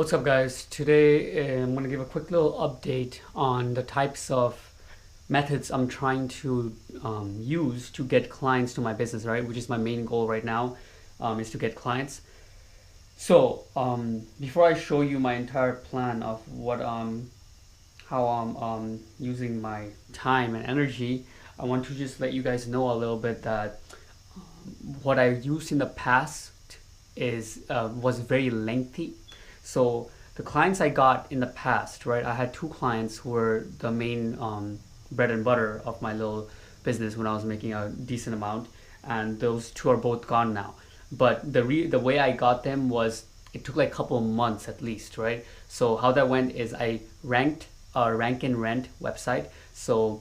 What's up, guys? Today I'm going to give a quick little update on the types of methods I'm trying to use to get clients to my business, right? Which is my main goal right now, is to get clients. So before I show you my entire plan of how I'm using my time and energy, I want to just let you guys know a little bit that what I used in the past is was very lengthy. So the clients I got in the past, right? I had two clients who were the main bread and butter of my little business when I was making a decent amount, and those two are both gone now. But the way I got them was it took like a couple of months at least, right? So how that went is I ranked a rank and rent website. So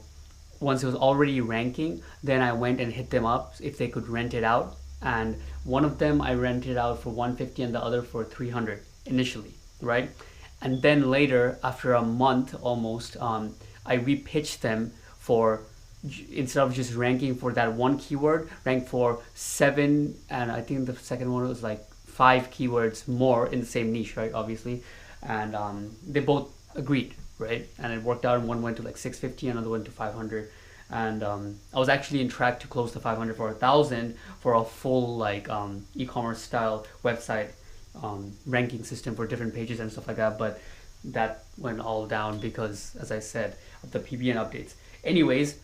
once it was already ranking, then I went and hit them up if they could rent it out. And one of them I rented out for 150 and the other for 300 initially, right? And then later, after a month almost, I repitched them for, instead of just ranking for that one keyword, rank for 7, and I think the second one was like 5 keywords more in the same niche, right? Obviously, and they both agreed, right? And it worked out, and one went to like 650, another went to 500. And I was actually in track to close the 500 for 1,000 for a full like e-commerce style website ranking system for different pages and stuff like that, but that went all down because, as I said, of the PBN updates. Anyways,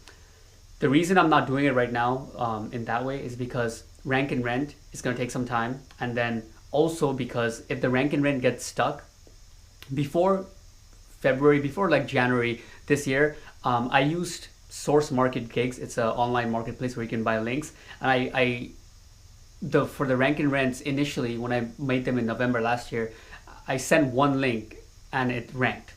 the reason I'm not doing it right now in that way is because rank and rent is going to take some time, and then also because if the rank and rent gets stuck before February, before like January this year, I used Source Market Gigs. It's an online marketplace where you can buy links, and for the rank and rents initially when I made them in November last year, I sent one link and it ranked,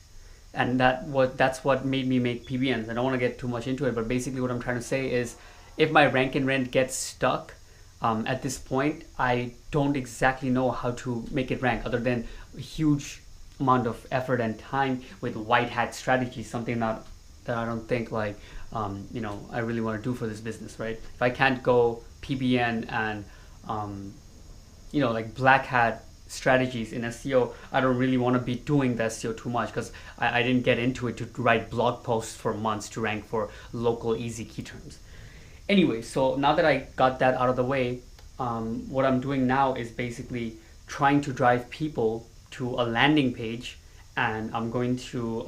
and that's what made me make PBNs. I don't want to get too much into it, but basically what I'm trying to say is if my rank and rent gets stuck at this point, I don't exactly know how to make it rank other than a huge amount of effort and time with white hat strategies, something that I don't think like I really want to do for this business, right? If I can't go PBN and like black hat strategies in SEO, I don't really want to be doing the SEO too much because I didn't get into it to write blog posts for months to rank for local easy key terms. Anyway, so now that I got that out of the way, what I'm doing now is basically trying to drive people to a landing page, and I'm going to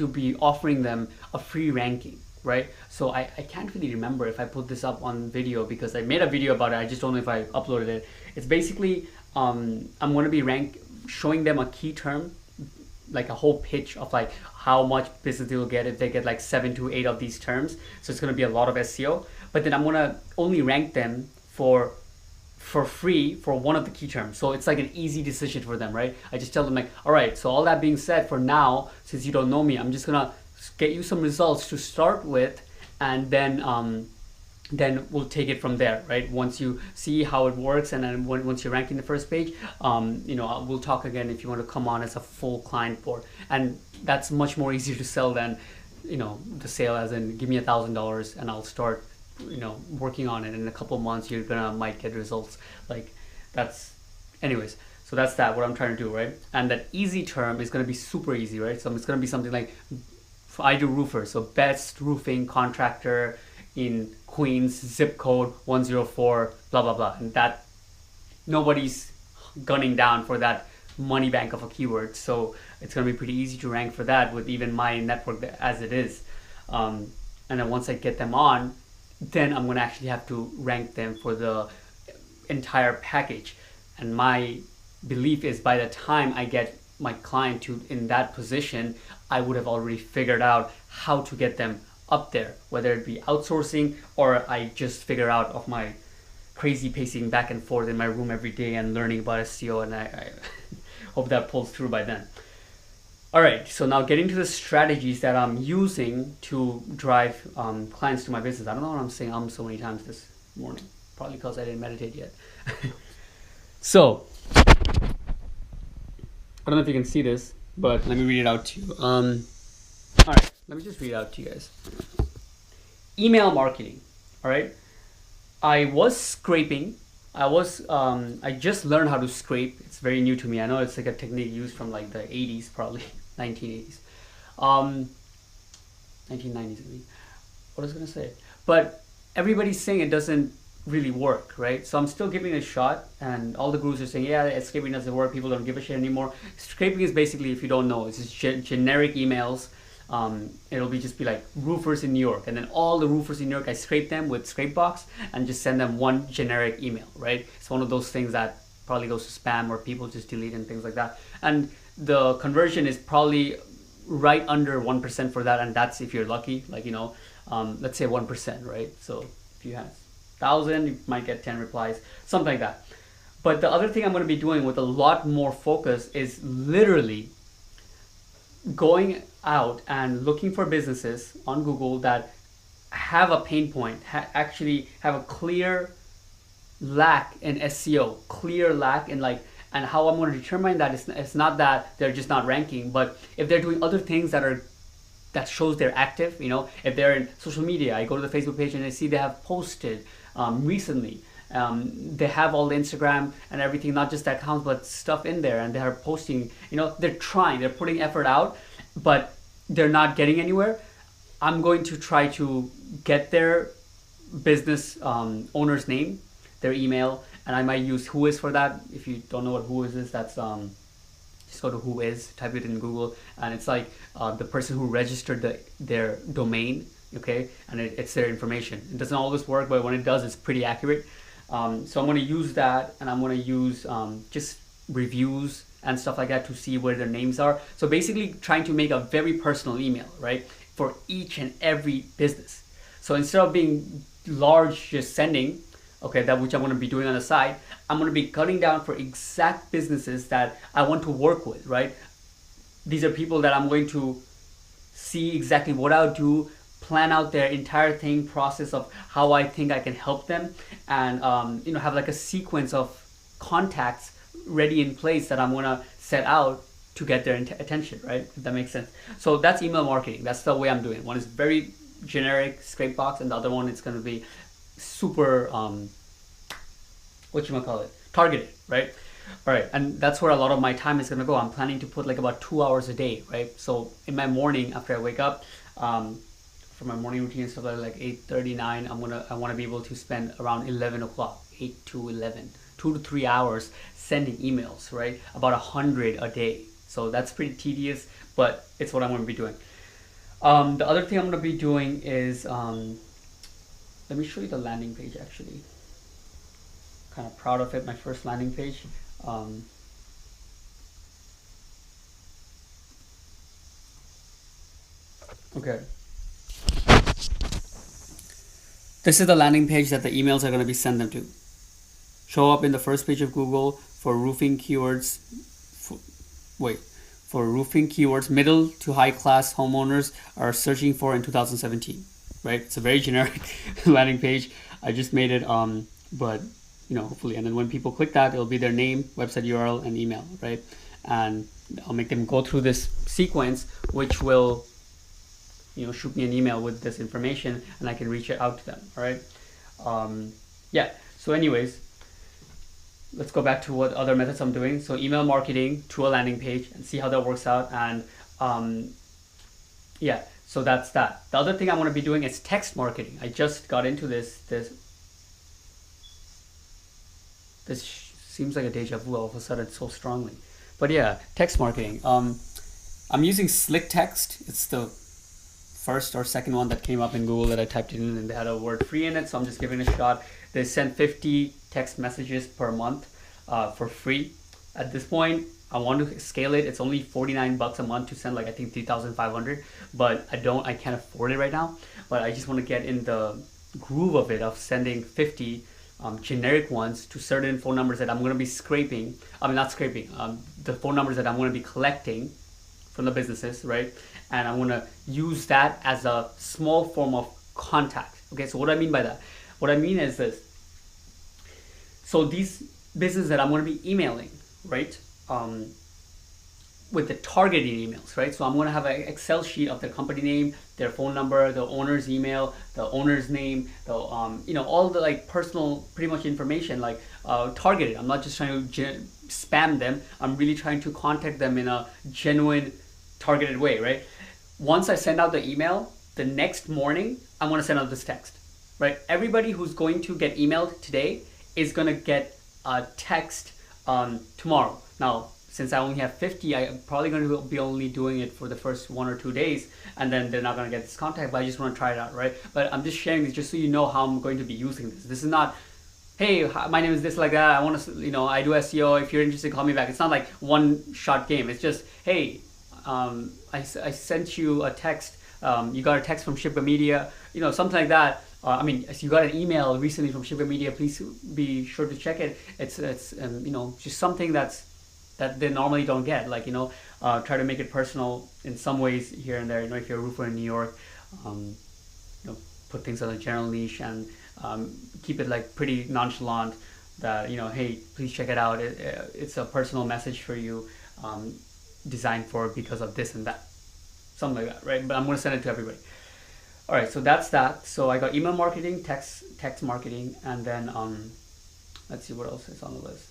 be offering them a free ranking, right? So I can't really remember if I put this up on video because I made a video about it. I just don't know if I uploaded it. It's basically I'm going to be showing them a key term, like a whole pitch of like how much business they will get if they get like 7 to 8 of these terms. So it's going to be a lot of SEO, but then I'm going to only rank them for free for one of the key terms. So it's like an easy decision for them, right? I just tell them like, all right, so all that being said, for now, since you don't know me, I'm just gonna get you some results to start with, and then we'll take it from there, right? Once you see how it works, and then once you're ranking the first page, we'll talk again if you want to come on as a full client board. And that's much more easier to sell than, the sale as in give me $1,000 and I'll start working on it in a couple of months. You're might get results. Like anyways, so that's what I'm trying to do, right? And that easy term is going to be super easy, right? So it's going to be something like I do roofers, so best roofing contractor in Queens, zip code 104, blah blah blah, and that nobody's gunning down for that money bank of a keyword. So it's going to be pretty easy to rank for that with even my network as it is. And then once I get them on, then I'm going to actually have to rank them for the entire package. And my belief is by the time I get my client to in that position, I would have already figured out how to get them up there, whether it be outsourcing or I just figure out of my crazy pacing back and forth in my room every day and learning about SEO, and I hope that pulls through by then. All right, so now getting to the strategies that I'm using to drive clients to my business. I don't know what I'm saying so many times this morning, probably because I didn't meditate yet. So, I don't know if you can see this, but let me read it out to you. All right, let me just read it out to you guys. Email marketing, all right? I was scraping I just learned how to scrape. It's very new to me. I know it's like a technique used from like the 80s, probably 1980s, 1990s. I mean, what was I gonna say? But everybody's saying it doesn't really work, right? So I'm still giving it a shot, and all the gurus are saying, yeah, scraping doesn't work. People don't give a shit anymore. Scraping is basically, if you don't know, it's just generic emails. It'll be just be like roofers in New York, and then all the roofers in New York, I scrape them with Scrapebox and just send them one generic email, right? It's one of those things that probably goes to spam or people just delete and things like that. And the conversion is probably right under 1% for that, and that's if you're lucky. Like, let's say 1%, right? So if you have 1,000, you might get 10 replies, something like that. But the other thing I'm going to be doing with a lot more focus is literally going out and looking for businesses on Google that have a pain point, actually have a clear lack in SEO, clear lack in like, and how I'm going to determine that it's not that they're just not ranking, but if they're doing other things that shows they're active. If they're in social media, I go to the Facebook page and I see they have posted recently. They have all the Instagram and everything, not just accounts, but stuff in there, and they are posting, they're putting effort out, but they're not getting anywhere. I'm going to try to get their business owner's name, their email, and I might use Whois for that. If you don't know what Whois is, that's just go to Whois, type it in Google, and it's like the person who registered their domain, okay, and it's their information. It doesn't always work, but when it does, it's pretty accurate. So I'm going to use that, and I'm going to use just reviews and stuff like that to see where their names are. So basically trying to make a very personal email, right, for each and every business. So instead of being large, just sending, okay, that which I'm going to be doing on the side, I'm going to be cutting down for exact businesses that I want to work with, right? These are people that I'm going to see exactly what I'll do, plan out their entire process of how I think I can help them, and have like a sequence of contacts ready in place that I'm going to set out to get their attention, right? If that makes sense. So that's email marketing. That's the way I'm doing it. One is very generic, Scrapebox, and the other one is going to be super targeted, right? All right, and that's where a lot of my time is going to go. I'm planning to put like about 2 hours a day, right? So in my morning, after I wake up, for my morning routine and stuff like 8:39, I want to be able to spend around 11 o'clock, 8 to 11, 2 to 3 hours sending emails, right? About 100 a day. So that's pretty tedious, but it's what I'm going to be doing. The other thing I'm going to be doing is, let me show you the landing page actually. Kind of proud of it, my first landing page. Okay. This is the landing page that the emails are going to be sent them to. Show up in the first page of Google for roofing keywords. For roofing keywords, middle to high class homeowners are searching for in 2017. Right? It's a very generic landing page. I just made it, but hopefully, and then when people click that, it'll be their name, website URL, and email, right? And I'll make them go through this sequence, which will shoot me an email with this information, and I can reach out to them. All right. Yeah. So anyways, let's go back to what other methods I'm doing. So email marketing to a landing page and see how that works out. And yeah, so that's that. The other thing I want to be doing is text marketing. I just got into this seems like a deja vu all of a sudden so strongly. But yeah, text marketing. I'm using Slick Text. It's the first or second one that came up in Google that I typed in, and they had a word free in it, so I'm just giving it a shot. They send 50 text messages per month for free. At this point, I want to scale it. It's only $49 a month to send like I think 3,500, but I can't afford it right now. But I just want to get in the groove of it, of sending 50 generic ones to certain phone numbers that I'm going to be scraping. The phone numbers that I'm going to be collecting from the businesses, right? And I'm going to use that as a small form of contact. Okay, so what do I mean by that? What I mean is this. So these businesses that I'm going to be emailing, right? with the targeted emails, right? So I'm going to have an Excel sheet of their company name, their phone number, the owner's email, the owner's name, the all the like personal pretty much information, like targeted. I'm not just trying to spam them. I'm really trying to contact them in a genuine targeted way, right? Once I send out the email, the next morning I'm going to send out this text, right? Everybody who's going to get emailed today is going to get a text tomorrow. Now, since I only have 50, I'm probably going to be only doing it for the first 1 or 2 days, and then they're not going to get this contact, but I just want to try it out, right? But I'm just sharing this just so you know how I'm going to be using this. This is not, hey, my name is this, like that, I want to, I do SEO, if you're interested, call me back. It's not like one-shot game. It's just, hey, I sent you a text, you got a text from Shipway Media, something like that. You got an email recently from Shipway Media, please be sure to check it. It's just something that they normally don't get, like, try to make it personal in some ways here and there. If you're a roofer in New York, put things on a general niche and keep it like pretty nonchalant that, hey, please check it out. It's a personal message for you, designed for because of this and that, something like that, right? But I'm going to send it to everybody. All right, so that's that. So I got email marketing, text marketing, and then let's see what else is on the list.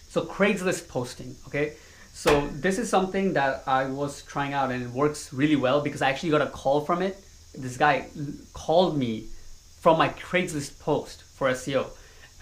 So Craigslist posting, okay? So this is something that I was trying out and it works really well because I actually got a call from it. This guy called me from my Craigslist post for SEO,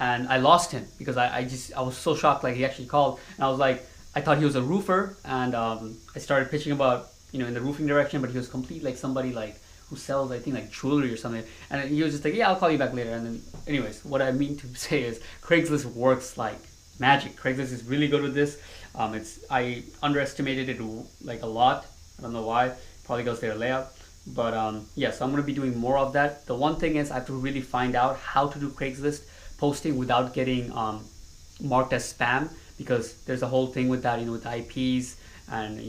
and I lost him because I was so shocked. Like, he actually called, and I was like, I thought he was a roofer, and I started pitching about, in the roofing direction, but he was complete like somebody like who sells, I think, like jewelry or something. And he was just like, yeah, I'll call you back later. And then anyways, what I mean to say is Craigslist works like magic. Craigslist is really good with this. I underestimated it like a lot. I don't know why. Probably goes their layout. But yeah, so I'm going to be doing more of that. The one thing is I have to really find out how to do Craigslist posting without getting marked as spam, because there's a whole thing with that, with IPs and,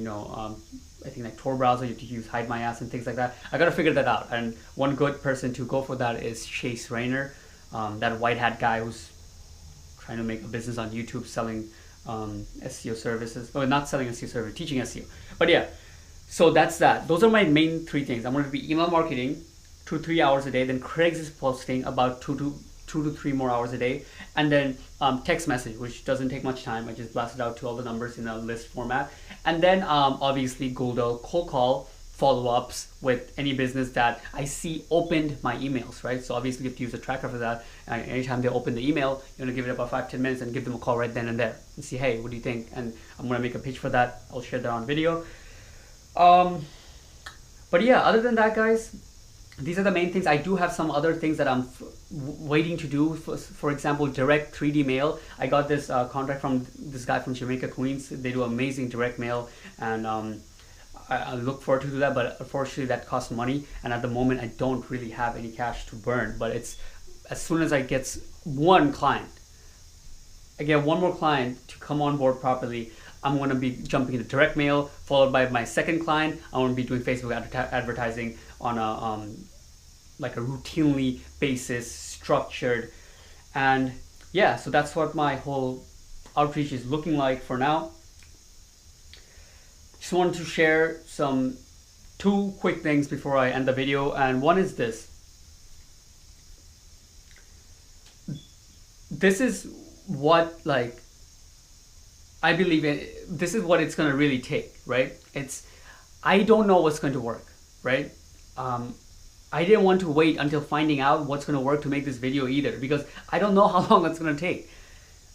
I think like Tor browser, you have to use Hide My Ass and things like that. I got to figure that out. And one good person to go for that is Chase Rayner, that white hat guy who's trying to make a business on YouTube selling SEO services. Well, not selling SEO service, teaching SEO. But yeah, so that's that. Those are my main 3 things. I'm going to be email marketing 2 to 3 hours a day, then Craigslist posting about 2 to 3 more hours a day, and then text message, which doesn't take much time. I just blast it out to all the numbers in a list format, and then obviously Google cold call follow-ups with any business that I see opened my emails, right? So obviously you have to use a tracker for that. Anytime they open the email, you're gonna give it about 5-10 minutes and give them a call right then and there and see, hey, what do you think? And I'm gonna make a pitch for that. I'll share that on video. But yeah, other than that, guys, these are the main things. I do have some other things that I'm waiting to do. For example, direct 3D mail. I got this contract from this guy from Jamaica, Queens. They do amazing direct mail, and I look forward to do that, but unfortunately that costs money, and at the moment I don't really have any cash to burn. But it's as soon as I get one client, I get one more client to come on board properly, I'm going to be jumping into direct mail, followed by my second client. I'm going to be doing Facebook advertising on a like a routinely basis, structured. And yeah, so that's what my whole outreach is looking like for now. Just wanted to share 2 quick things before I end the video, and one is this. This is what, like, I believe this is what it's going to really take, right? I don't know what's going to work, right? I didn't want to wait until finding out what's going to work to make this video either, because I don't know how long it's going to take.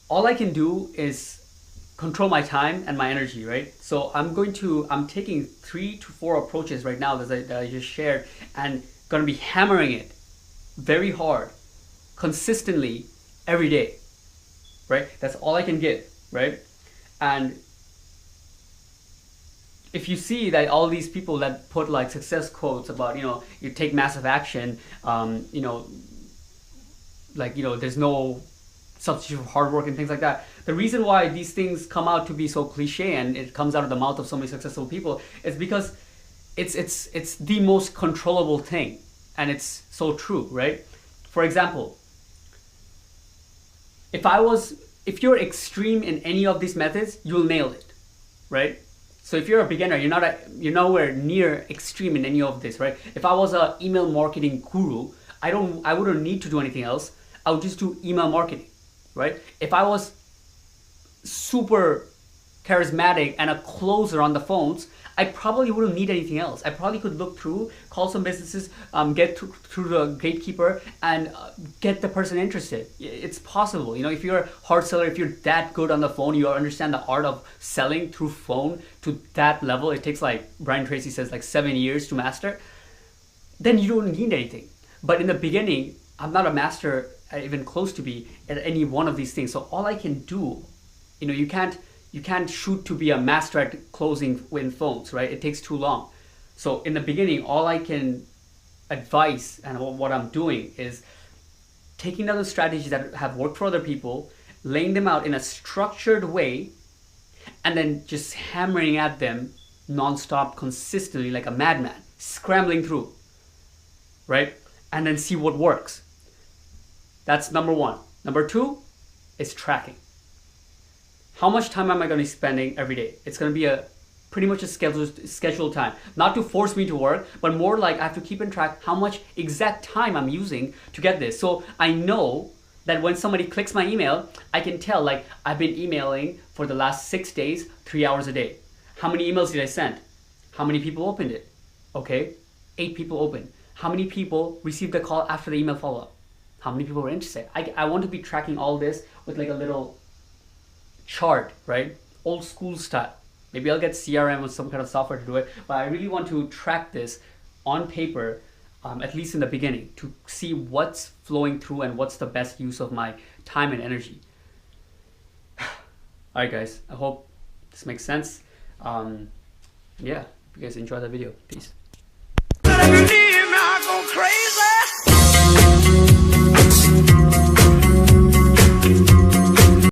All I can do is control my time and my energy, right? So I'm taking 3 to 4 approaches right now that I just shared, and going to be hammering it very hard, consistently, every day, right? That's all I can give, right? And if you see that all these people that put like success quotes about, you take massive action, there's no substitute for hard work and things like that. The reason why these things come out to be so cliche and it comes out of the mouth of so many successful people is because it's the most controllable thing, and it's so true, right? For example, if you're extreme in any of these methods, you'll nail it, right? So if you're a beginner, you're nowhere near extreme in any of this, right? If I was a email marketing guru, I wouldn't need to do anything else. I would just do email marketing, right? If I was super charismatic and a closer on the phones, I probably wouldn't need anything else. I probably could look through, call some businesses, get through the gatekeeper, and get the person interested. It's possible. You know, if you're a hard seller, if you're that good on the phone, you understand the art of selling through phone to that level. It takes, like Brian Tracy says, like 7 years to master. Then you don't need anything. But in the beginning, I'm not a master, even close to be at any one of these things. So all I can do, you know, you can't shoot to be a master at closing in phones, right? It takes too long. So in the beginning, all I can advise and what I'm doing is taking down the strategies that have worked for other people, laying them out in a structured way, and then just hammering at them nonstop, consistently, like a madman, scrambling through, right? And then see what works. That's number one. Number two is tracking. How much time am I going to be spending every day? It's going to be pretty much a scheduled time. Not to force me to work, but more like I have to keep in track how much exact time I'm using to get this. So I know that when somebody clicks my email, I can tell, like, I've been emailing for the last 6 days, 3 hours a day. How many emails did I send? How many people opened it? Okay, 8 people opened. How many people received a call after the email follow-up? How many people were interested? I want to be tracking all this with like a little chart, right? Old school style. Maybe I'll get CRM or some kind of software to do it, but I really want to track this on paper, at least in the beginning, to see what's flowing through and what's the best use of my time and energy. All right, guys, I hope this makes sense. Yeah, if you guys enjoyed the video, peace.